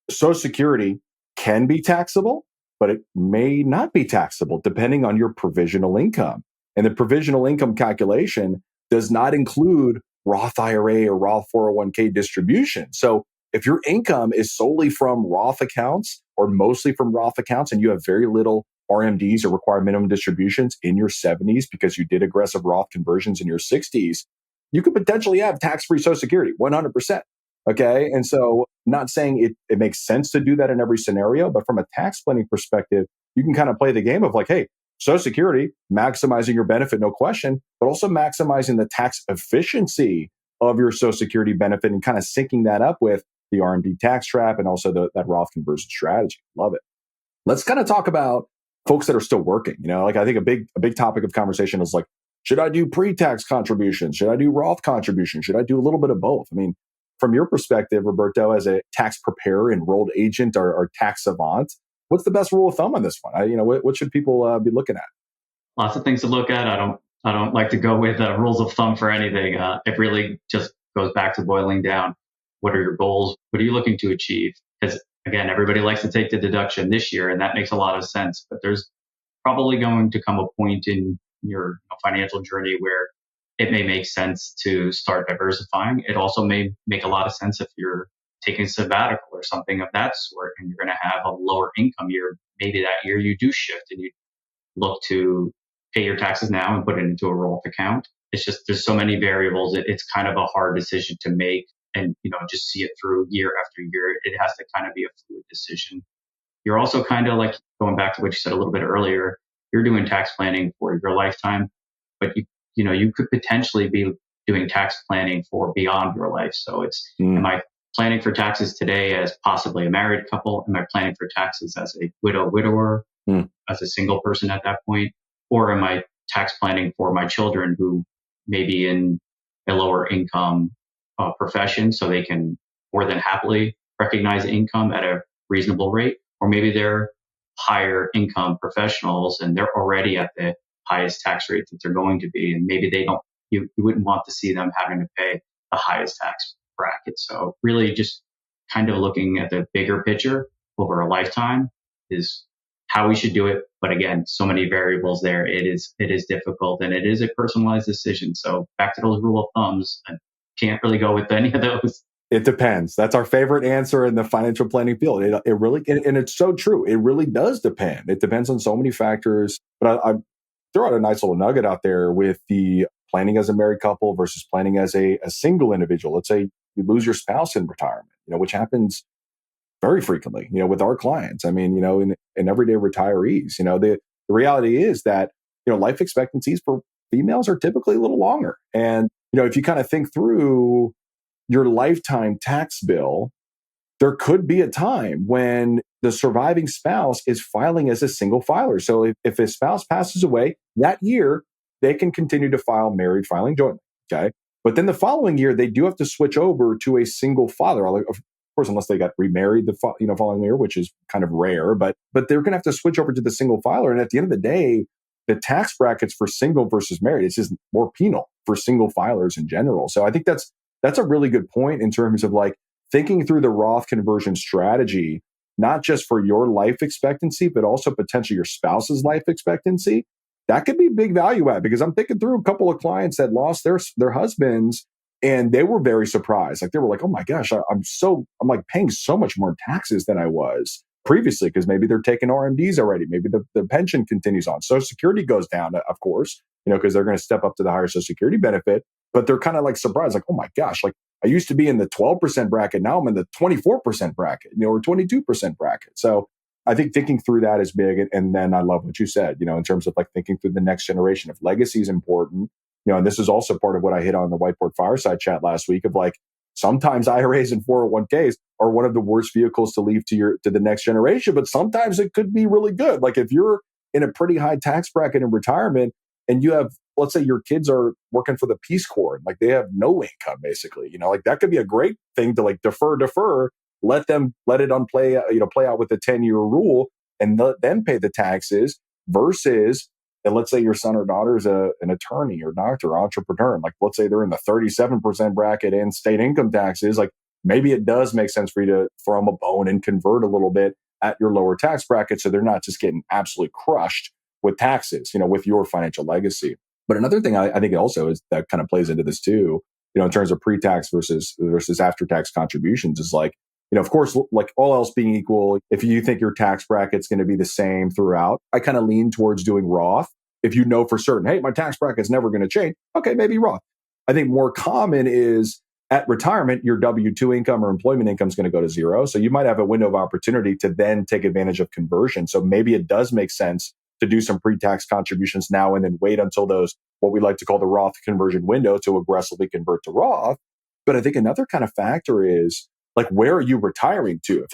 Social Security can be taxable, but it may not be taxable depending on your provisional income. And the provisional income calculation does not include Roth IRA or Roth 401k distribution. So if your income is solely from Roth accounts or mostly from Roth accounts and you have very little RMDs or required minimum distributions in your 70s because you did aggressive Roth conversions in your 60s, you could potentially have tax-free Social Security, 100%. Okay. And so not saying it makes sense to do that in every scenario, but from a tax planning perspective, you can kind of play the game of like, hey, Social Security, maximizing your benefit, no question, but also maximizing the tax efficiency of your Social Security benefit and kind of syncing that up with the RMD tax trap and also that Roth conversion strategy. Love it. Let's kind of talk about folks that are still working. Like I think a big topic of conversation is like, should I do pre-tax contributions? Should I do Roth contributions? Should I do a little bit of both? I mean, from your perspective, Roberto, as a tax preparer, enrolled agent, or tax savant, what's the best rule of thumb on this one? What should people be looking at? Lots of things to look at. I don't like to go with rules of thumb for anything. It really just goes back to boiling down. What are your goals? What are you looking to achieve? Because again, everybody likes to take the deduction this year, and that makes a lot of sense. But there's probably going to come a point in your financial journey where it may make sense to start diversifying. It also may make a lot of sense if you're taking a sabbatical or something of that sort, and you're going to have a lower income year. Maybe that year you do shift and you look to pay your taxes now and put it into a Roth account. It's just, there's so many variables. It's kind of a hard decision to make and, just see it through year after year. It has to kind of be a fluid decision. You're also kind of like going back to what you said a little bit earlier. You're doing tax planning for your lifetime, but you could potentially be doing tax planning for beyond your life. So it's, am I planning for taxes today as possibly a married couple? Am I planning for taxes as a widower, as a single person at that point? Or am I tax planning for my children who may be in a lower income profession, so they can more than happily recognize income at a reasonable rate, or maybe they're higher income professionals and they're already at the highest tax rate that they're going to be, and maybe they don't. You wouldn't want to see them having to pay the highest tax bracket. So really, just kind of looking at the bigger picture over a lifetime is how we should do it. But again, so many variables there. It is difficult and it is a personalized decision. So back to those rule of thumbs, I can't really go with any of those. It depends. That's our favorite answer in the financial planning field. It really, and it's so true. It really does depend. It depends on so many factors. But I throw out a nice little nugget out there with the planning as a married couple versus planning as a single individual. Let's say you lose your spouse in retirement, which happens very frequently, with our clients. I mean, in everyday retirees, the reality is that, life expectancies for females are typically a little longer. And, if you kind of think through your lifetime tax bill, there could be a time when the surviving spouse is filing as a single filer. So if a spouse passes away that year, they can continue to file married filing jointly. Okay. But then the following year, they do have to switch over to a single filer. Of course, unless they got remarried the following year, which is kind of rare, but they're going to have to switch over to the single filer. And at the end of the day, the tax brackets for single versus married, it's just more penal for single filers in general. So I think that's a really good point in terms of like thinking through the Roth conversion strategy, not just for your life expectancy, but also potentially your spouse's life expectancy. That could be big value add, because I'm thinking through a couple of clients that lost their husbands and they were very surprised. Like they were like, oh my gosh, I'm like paying so much more taxes than I was previously, because maybe they're taking RMDs already. Maybe the pension continues on. Social Security goes down, of course, because they're going to step up to the higher Social Security benefit. But they're kind of like surprised, like, oh my gosh, like I used to be in the 12% bracket. Now I'm in the 24% bracket, or 22% bracket. So I think thinking through that is big. And then I love what you said, in terms of like thinking through the next generation. If legacy is important, and this is also part of what I hit on the Whiteboard Fireside chat last week of like, sometimes IRAs and 401ks are one of the worst vehicles to leave to the next generation, but sometimes it could be really good. Like if you're in a pretty high tax bracket in retirement and you have, let's say your kids are working for the Peace Corps, like they have no income basically, like that could be a great thing to like defer, let it play out with the 10-year rule and let them pay the taxes versus, and let's say your son or daughter is an attorney or doctor or entrepreneur. And like, let's say they're in the 37% bracket in state income taxes. Like maybe it does make sense for you to throw them a bone and convert a little bit at your lower tax bracket. So they're not just getting absolutely crushed with taxes, with your financial legacy. But another thing I think also is that kind of plays into this too, in terms of pre-tax versus after-tax contributions is like, of course, like all else being equal, if you think your tax bracket's going to be the same throughout, I kind of lean towards doing Roth. If you know for certain, hey, my tax bracket's never going to change, okay, maybe Roth. I think more common is at retirement, your W-2 income or employment income is going to go to zero. So you might have a window of opportunity to then take advantage of conversion. So maybe it does make sense to do some pre-tax contributions now and then wait until those, what we like to call the Roth conversion window, to aggressively convert to Roth. But I think another kind of factor is like, where are you retiring to?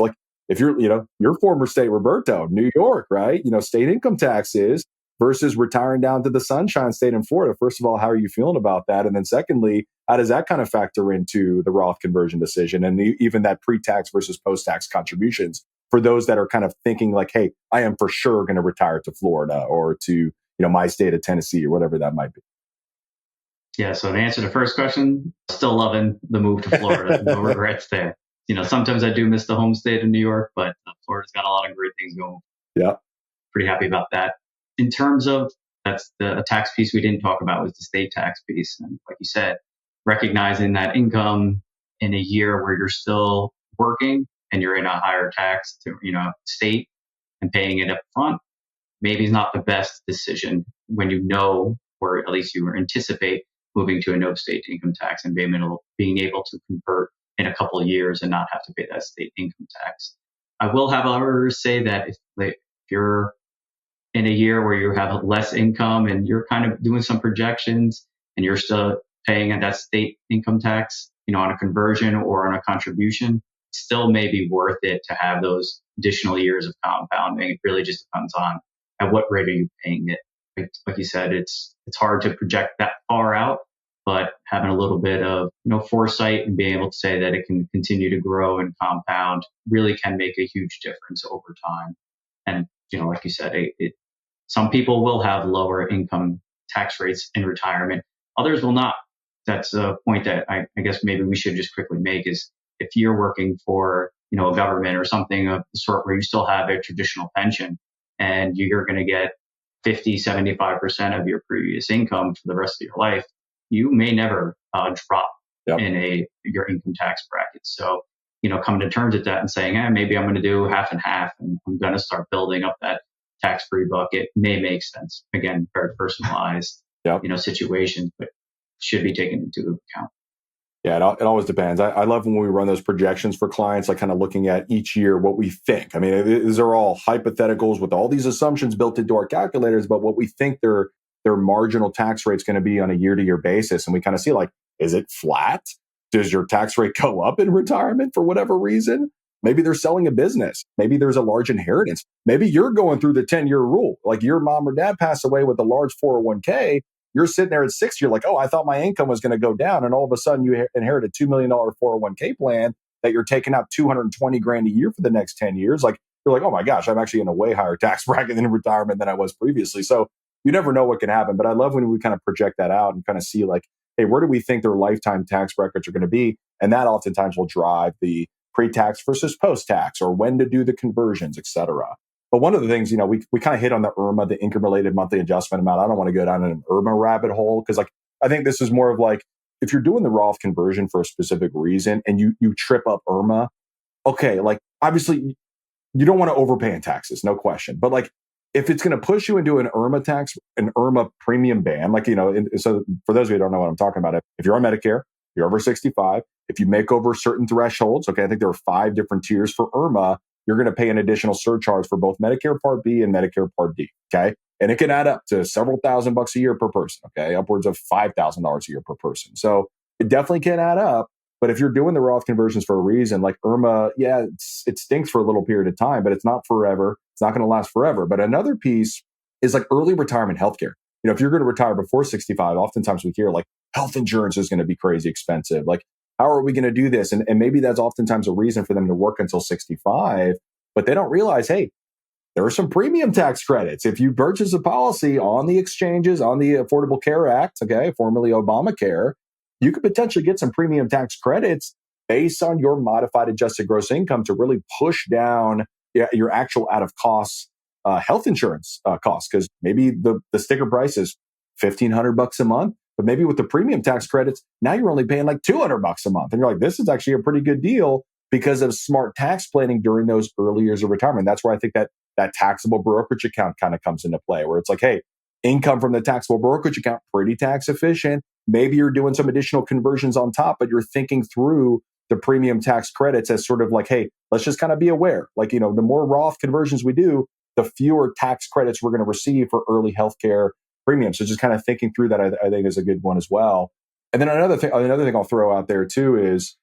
If you're, your former state, Roberto, New York, right? State income taxes versus retiring down to the Sunshine State in Florida. First of all, how are you feeling about that? And then secondly, how does that kind of factor into the Roth conversion decision and even that pre-tax versus post-tax contributions for those that are kind of thinking like, hey, I am for sure going to retire to Florida or to, my state of Tennessee or whatever that might be. Yeah. So to answer the first question, still loving the move to Florida. No regrets there. Sometimes I do miss the home state of New York, but Florida's got a lot of great things going. Yeah. Pretty happy about that. In terms of, that's the tax piece we didn't talk about, was the state tax piece. And like you said, recognizing that income in a year where you're still working and you're in a higher tax state and paying it up front, maybe is not the best decision when or at least you anticipate moving to a no state income tax and being able to convert in a couple of years and not have to pay that state income tax. I will, however, say that if you're in a year where you have less income and you're kind of doing some projections and you're still paying that state income tax, on a conversion or on a contribution, still may be worth it to have those additional years of compounding. It really just depends on at what rate are you paying it. like you said, it's hard to project that far out, but having a little bit of foresight and being able to say that it can continue to grow and compound really can make a huge difference over time. And like you said, some people will have lower income tax rates in retirement. Others will not. That's a point that I guess maybe we should just quickly make is if you're working for, a government or something of the sort where you still have a traditional pension and you're going to get 50, 75% of your previous income for the rest of your life, you may never drop Yep. in your income tax bracket. So, coming to terms with that and saying, maybe I'm going to do half and half and I'm going to start building up that tax-free bucket may make sense. Again, very personalized, Yep. Situation, but should be taken into account. Yeah, it always depends. I love when we run those projections for clients, like kind of looking at each year what we think. I mean, these are all hypotheticals with all these assumptions built into our calculators, but what we think their marginal tax rate's going to be on a year-to-year basis. And we kind of see like, is it flat? Does your tax rate go up in retirement for whatever reason? Maybe they're selling a business. Maybe there's a large inheritance. Maybe you're going through the 10-year rule. Like your mom or dad passed away with a large 401k. You're sitting there at 60, you're like, oh, I thought my income was going to go down. And all of a sudden you inherit a $2 million 401k plan that you're taking out 220 grand a year for the next 10 years. Like, you're like, oh my gosh, I'm actually in a way higher tax bracket in retirement than I was previously. So you never know what can happen. But I love when we kind of project that out and kind of see like, hey, where do we think their lifetime tax brackets are going to be? And that oftentimes will drive the pre-tax versus post-tax or when to do the conversions, et cetera. But one of the things, we kind of hit on the IRMA, the income-related monthly adjustment amount. I don't want to go down an IRMA rabbit hole because, like, I think this is more of like if you're doing the Roth conversion for a specific reason and you trip up IRMA, okay, like obviously you don't want to overpay in taxes, no question. But like if it's going to push you into an IRMA premium band, like so for those of you who don't know what I'm talking about, if you're on Medicare, you're over 65, if you make over certain thresholds, okay, I think there are 5 different tiers for IRMA. You're going to pay an additional surcharge for both Medicare Part B and Medicare Part D. Okay. And it can add up to several $1,000s a year per person. Okay. Upwards of $5,000 a year per person. So it definitely can add up. But if you're doing the Roth conversions for a reason, like IRMA, yeah, it stinks for a little period of time, but it's not forever. It's not going to last forever. But another piece is like early retirement healthcare. If you're going to retire before 65, oftentimes we hear like health insurance is going to be crazy expensive. Like, how are we going to do this? And maybe that's oftentimes a reason for them to work until 65, but they don't realize, hey, there are some premium tax credits. If you purchase a policy on the exchanges, on the Affordable Care Act, okay, formerly Obamacare, you could potentially get some premium tax credits based on your modified adjusted gross income to really push down your actual out of cost health insurance costs. Because maybe the sticker price is $1,500 a month. But maybe with the premium tax credits, now you're only paying like $200 a month. And you're like, this is actually a pretty good deal because of smart tax planning during those early years of retirement. That's where I think that taxable brokerage account kind of comes into play, where it's like, hey, income from the taxable brokerage account, pretty tax efficient. Maybe you're doing some additional conversions on top, but you're thinking through the premium tax credits as sort of like, hey, let's just kind of be aware. Like, the more Roth conversions we do, the fewer tax credits we're going to receive for early healthcare premium. So just kind of thinking through that, I think is a good one as well. And then another thing I'll throw out there too is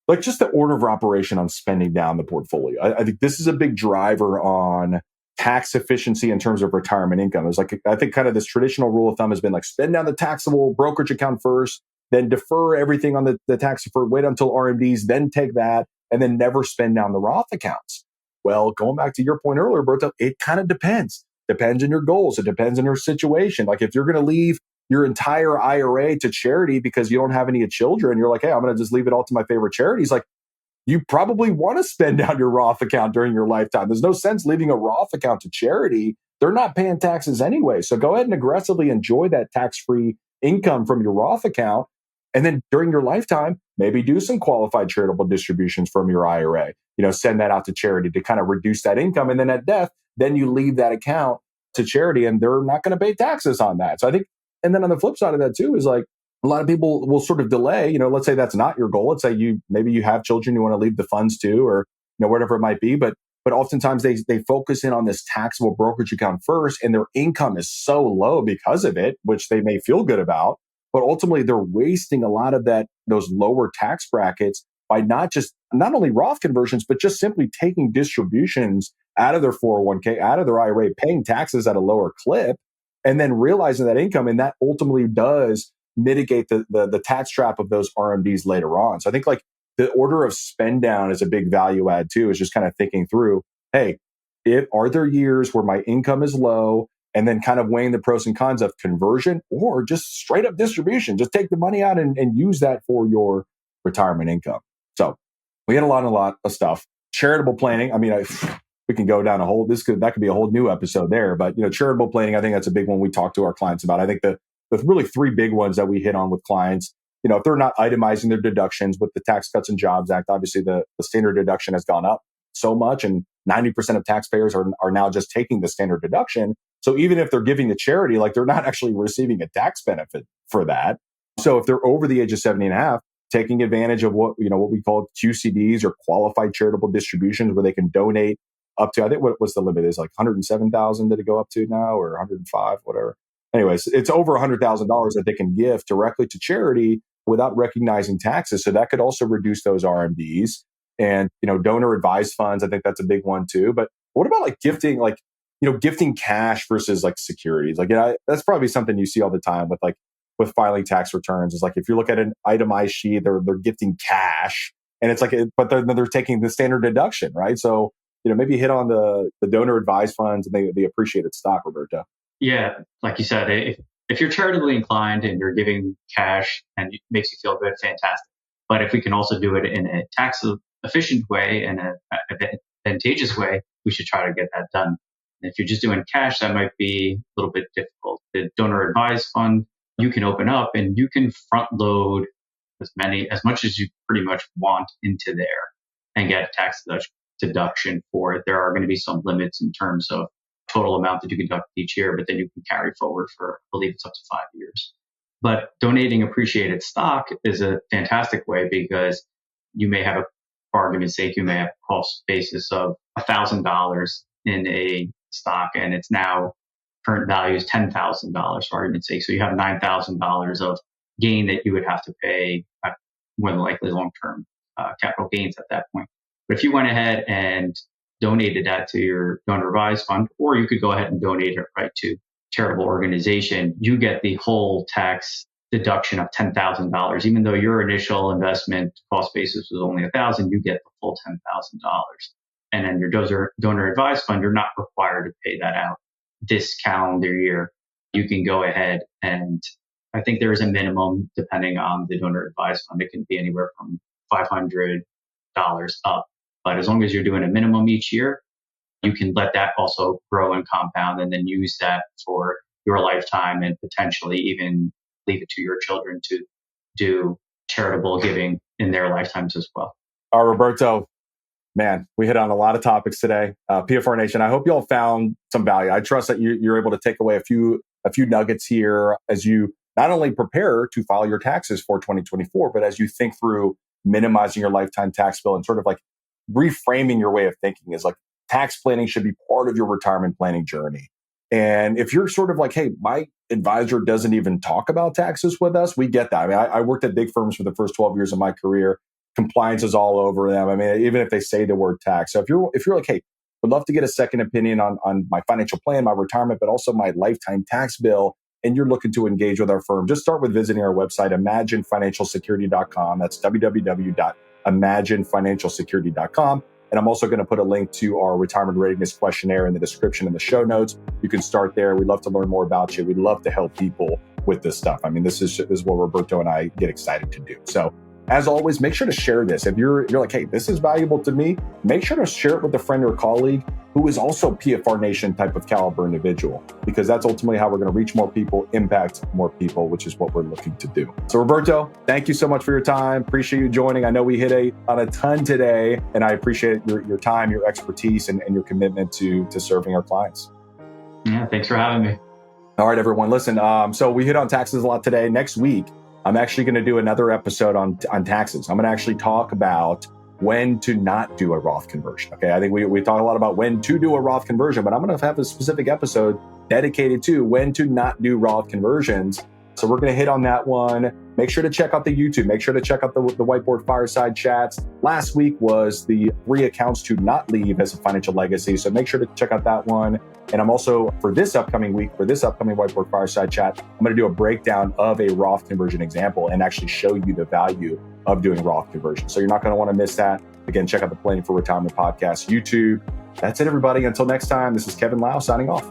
like just the order of operation on spending down the portfolio. I think this is a big driver on tax efficiency in terms of retirement income. It's like, I think kind of this traditional rule of thumb has been like spend down the taxable brokerage account first, then defer everything on the tax deferred, wait until RMDs, then take that, and then never spend down the Roth accounts. Well, going back to your point earlier, Roberto, it kind of depends. Depends on your goals. It depends on your situation. Like if you're going to leave your entire IRA to charity because you don't have any children, you're like, hey, I'm going to just leave it all to my favorite charities. Like you probably want to spend down your Roth account during your lifetime. There's no sense leaving a Roth account to charity. They're not paying taxes anyway. So go ahead and aggressively enjoy that tax-free income from your Roth account. And then during your lifetime, maybe do some qualified charitable distributions from your IRA. Send that out to charity to kind of reduce that income. And then at death, then you leave that account to charity and they're not going to pay taxes on that. So I think, and then on the flip side of that too, is like a lot of people will sort of delay, let's say that's not your goal. Let's say maybe you have children you want to leave the funds to, or, whatever it might be. But oftentimes they focus in on this taxable brokerage account first and their income is so low because of it, which they may feel good about. But ultimately they're wasting a lot of those lower tax brackets by not only Roth conversions, but just simply taking distributions out of their 401k, out of their IRA, paying taxes at a lower clip. and then realizing that income. And that ultimately does mitigate the tax trap of those RMDs later on. So I think like the order of spend down is a big value add too, is just kind of thinking through, hey, are there years where my income is low, and then kind of weighing the pros and cons of conversion or just straight up distribution. Just take the money out and use that for your retirement income. So we had a lot of stuff. Charitable planning. I mean, we can go down that could be a whole new episode there. But charitable planning, I think that's a big one we talk to our clients about. I think the really three big ones that we hit on with clients, if they're not itemizing their deductions with the Tax Cuts and Jobs Act, obviously the standard deduction has gone up so much, and 90% of taxpayers are now just taking the standard deduction. So even if they're giving to charity, like they're not actually receiving a tax benefit for that. So if they're over the age of 70 and a half, taking advantage of what we call QCDs or qualified charitable distributions, where they can donate up to, I think what's the limit is like 107,000 did it go up to now, or 105, whatever. Anyways, it's over $100,000 that they can give directly to charity without recognizing taxes. So that could also reduce those RMDs. And, donor advised funds, I think that's a big one too. But what about like gifting, gifting cash versus like securities? Like, that's probably something you see all the time with filing tax returns. Is like, if you look at an itemized sheet, they're gifting cash, and it's like, but they're taking the standard deduction, right? So, maybe hit on the donor advised funds and the appreciated stock, Roberto. Yeah, like you said, if you're charitably inclined and you're giving cash and it makes you feel good, fantastic. But if we can also do it in a tax efficient way and an advantageous way, we should try to get that done. And if you're just doing cash, that might be a little bit difficult. The donor advised fund, you can open up and you can front load as much as you pretty much want into there and get a tax deduction for it. There are going to be some limits in terms of total amount that you can deduct each year, but then you can carry forward for, I believe it's up to 5 years. But donating appreciated stock is a fantastic way, because you may have for argument's sake, you may have a cost basis of $1,000 in a stock, and it's now current value is $10,000 for argument's sake. So you have $9,000 of gain that you would have to pay, more than likely long-term capital gains at that point. But if you went ahead and donated that to your donor advised fund, or you could go ahead and donate it right to charitable organization, you get the whole tax deduction of $10,000. Even though your initial investment cost basis was only $1,000, you get the full $10,000. And then your donor advised fund, you're not required to pay that out this calendar year. You can go ahead, and I think there is a minimum depending on the donor advised fund. It can be anywhere from $500 up. But as long as you're doing a minimum each year, you can let that also grow and compound, and then use that for your lifetime, and potentially even leave it to your children to do charitable giving in their lifetimes as well. Roberto, man, we hit on a lot of topics today. PFR Nation, I hope you all found some value. I trust that you're able to take away a few nuggets here as you not only prepare to file your taxes for 2024, but as you think through minimizing your lifetime tax bill and sort of like reframing your way of thinking. Is like, tax planning should be part of your retirement planning journey. And if you're sort of like, hey, my advisor doesn't even talk about taxes with us, we get that. I mean, I worked at big firms for the first 12 years of my career. Compliance is all over them. I mean, even if they say the word tax. So if you're like, hey, would love to get a second opinion on my financial plan, my retirement, but also my lifetime tax bill, and you're looking to engage with our firm, just start with visiting our website, imaginefinancialsecurity.com. That's www.imaginefinancialsecurity.com. And I'm also going to put a link to our retirement readiness questionnaire in the description in the show notes. You can start there. We'd love to learn more about you. We'd love to help people with this stuff. I mean, this is what Roberto and I get excited to do. So as always, make sure to share this. If you're like, hey, this is valuable to me, make sure to share it with a friend or colleague who is also PFR Nation type of caliber individual, because that's ultimately how we're going to reach more people, impact more people, which is what we're looking to do. So Roberto, thank you so much for your time. Appreciate you joining. I know we hit on a ton today, and I appreciate your time, your expertise, and your commitment to serving our clients. Yeah, thanks for having me. All right, everyone, listen. So we hit on taxes a lot today. Next week, I'm actually going to do another episode on taxes. I'm going to actually talk about when to not do a Roth conversion. Okay, I think we talk a lot about when to do a Roth conversion, but I'm going to have a specific episode dedicated to when to not do Roth conversions, So we're going to hit on that one. Make sure to check out the YouTube. Make sure to check out the Whiteboard Fireside Chats. Last week was the 3 accounts to not leave as a financial legacy. So make sure to check out that one. And I'm also, for this upcoming week, for this upcoming Whiteboard Fireside Chat, I'm going to do a breakdown of a Roth conversion example and actually show you the value of doing Roth conversion. So you're not going to want to miss that. Again, check out the Planning for Retirement podcast, YouTube. That's it, everybody. Until next time, this is Kevin Lau signing off.